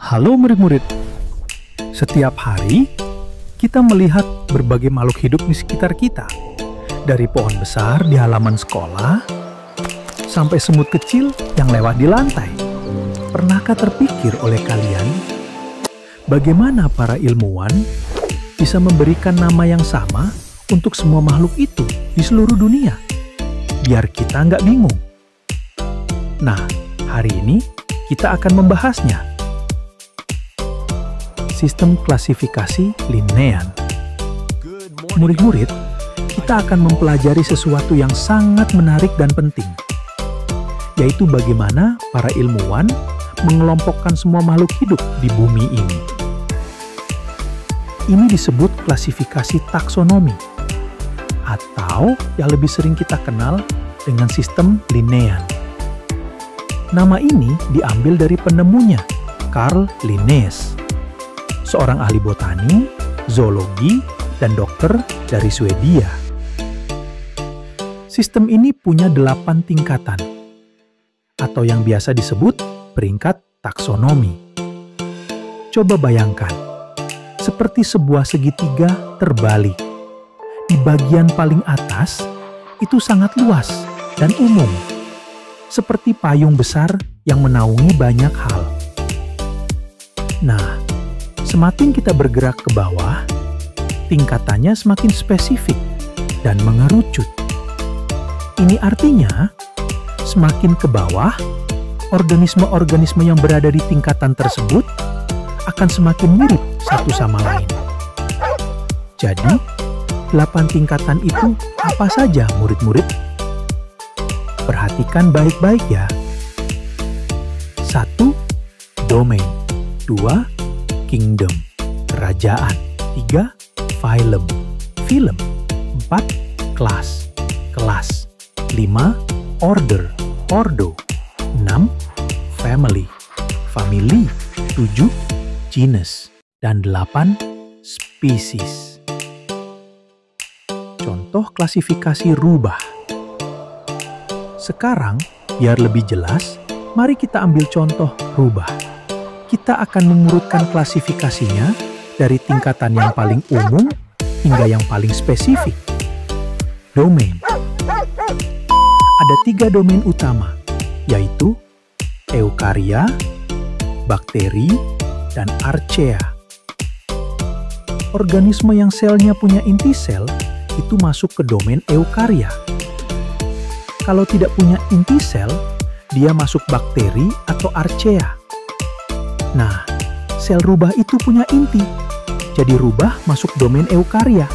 Halo murid-murid, setiap hari kita melihat berbagai makhluk hidup di sekitar kita. Dari pohon besar di halaman sekolah, sampai semut kecil yang lewat di lantai. Pernahkah terpikir oleh kalian, bagaimana para ilmuwan bisa memberikan nama yang sama untuk semua makhluk itu di seluruh dunia? Biar kita nggak bingung. Nah, hari ini kita akan membahasnya. Sistem klasifikasi Linnean. Murid-murid, kita akan mempelajari sesuatu yang sangat menarik dan penting, yaitu bagaimana para ilmuwan mengelompokkan semua makhluk hidup di bumi ini. Ini disebut klasifikasi taksonomi, atau yang lebih sering kita kenal dengan sistem Linnean. Nama ini diambil dari penemunya, Carl Linnaeus, seorang ahli botani, zoologi, dan dokter dari Swedia. Sistem ini punya 8 tingkatan, atau yang biasa disebut peringkat taksonomi. Coba bayangkan, seperti sebuah segitiga terbalik. Di bagian paling atas, itu sangat luas dan umum, seperti payung besar yang menaungi banyak hal. Nah, semakin kita bergerak ke bawah, tingkatannya semakin spesifik dan mengerucut. Ini artinya, semakin ke bawah, organisme-organisme yang berada di tingkatan tersebut akan semakin mirip satu sama lain. Jadi, 8 tingkatan itu apa saja, murid-murid? Perhatikan baik-baik ya. 1. Domain. 2. Kingdom, kerajaan. 3. Phylum, film. 4. Class, kelas. 5. Order, ordo. 6. Family, family. 7. Genus, dan 8. Species. Contoh klasifikasi rubah. Sekarang, biar lebih jelas, mari kita ambil contoh rubah. Kita akan mengurutkan klasifikasinya dari tingkatan yang paling umum hingga yang paling spesifik. Domain. Ada 3 domain utama, yaitu eukarya, bakteri, dan archaea. Organisme yang selnya punya inti sel itu masuk ke domain eukarya. Kalau tidak punya inti sel, dia masuk bakteri atau archaea. Nah, sel rubah itu punya inti, jadi rubah masuk domain eukarya.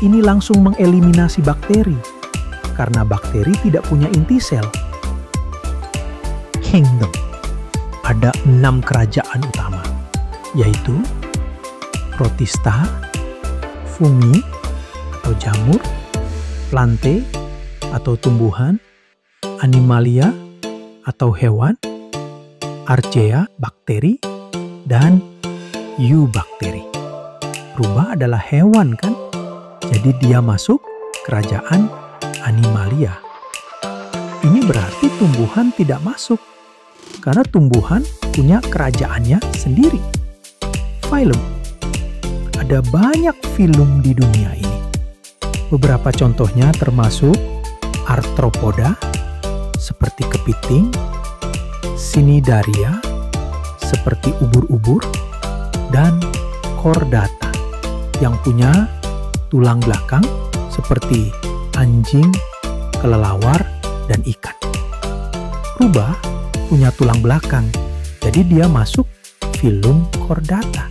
Ini langsung mengeliminasi bakteri, karena bakteri tidak punya inti sel. Kingdom. Ada 6 kerajaan utama, yaitu Protista, Fungi atau jamur, Plante atau tumbuhan, Animalia atau hewan, Archaea, bakteri, dan eubakteri. Rubah adalah hewan kan? Jadi dia masuk kerajaan Animalia. Ini berarti tumbuhan tidak masuk, karena tumbuhan punya kerajaannya sendiri. Phylum. Ada banyak filum di dunia ini. Beberapa contohnya termasuk Arthropoda, seperti kepiting, Cnidaria, seperti ubur-ubur, dan Chordata, yang punya tulang belakang seperti anjing, kelelawar, dan ikan. Rubah punya tulang belakang, jadi dia masuk filum Chordata.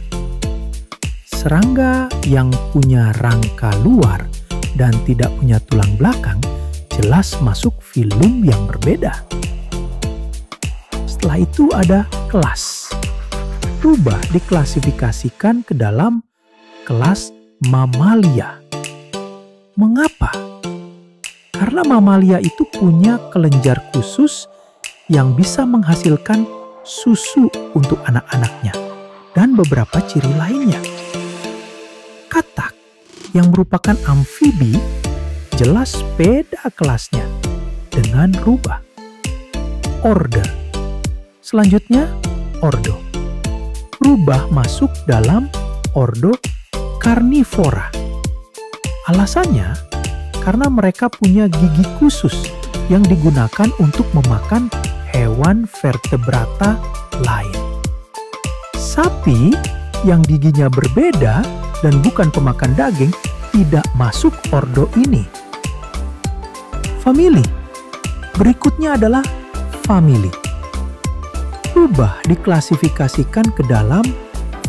Serangga yang punya rangka luar dan tidak punya tulang belakang jelas masuk filum yang berbeda. Setelah itu ada kelas. Rubah diklasifikasikan ke dalam kelas Mamalia. Mengapa? Karena mamalia itu punya kelenjar khusus yang bisa menghasilkan susu untuk anak-anaknya dan beberapa ciri lainnya. Katak yang merupakan amfibi jelas beda kelasnya dengan rubah. Order. Selanjutnya ordo. Rubah masuk dalam ordo Carnivora. Alasannya, karena mereka punya gigi khusus yang digunakan untuk memakan hewan vertebrata lain. Sapi yang giginya berbeda dan bukan pemakan daging tidak masuk ordo ini. Famili. Berikutnya adalah famili. Rubah diklasifikasikan ke dalam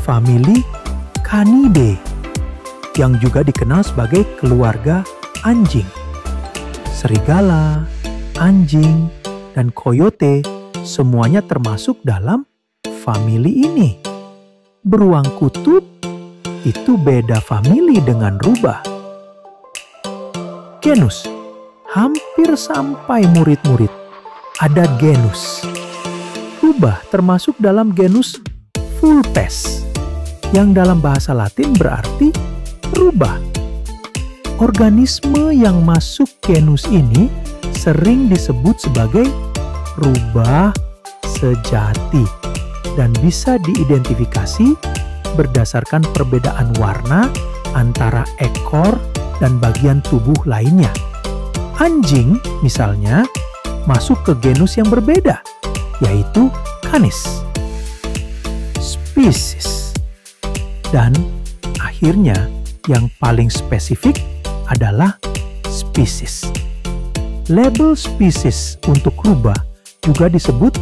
famili Canidae yang juga dikenal sebagai keluarga anjing. Serigala, anjing, dan coyote semuanya termasuk dalam famili ini. Beruang kutub itu beda famili dengan rubah. Genus. Hampir sampai murid-murid. Ada genus. Rubah termasuk dalam genus Vulpes, yang dalam bahasa Latin berarti rubah. Organisme yang masuk genus ini sering disebut sebagai rubah sejati dan bisa diidentifikasi berdasarkan perbedaan warna antara ekor dan bagian tubuh lainnya. Anjing, misalnya, masuk ke genus yang berbeda, yaitu Canis. Spesies. Dan akhirnya, yang paling spesifik adalah spesies. Label spesies untuk rubah juga disebut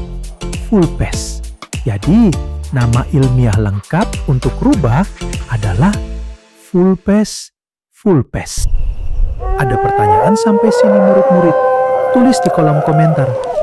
Vulpes. Jadi, nama ilmiah lengkap untuk rubah adalah Vulpes vulpes. Ada pertanyaan sampai sini murid-murid? Tulis di kolom komentar.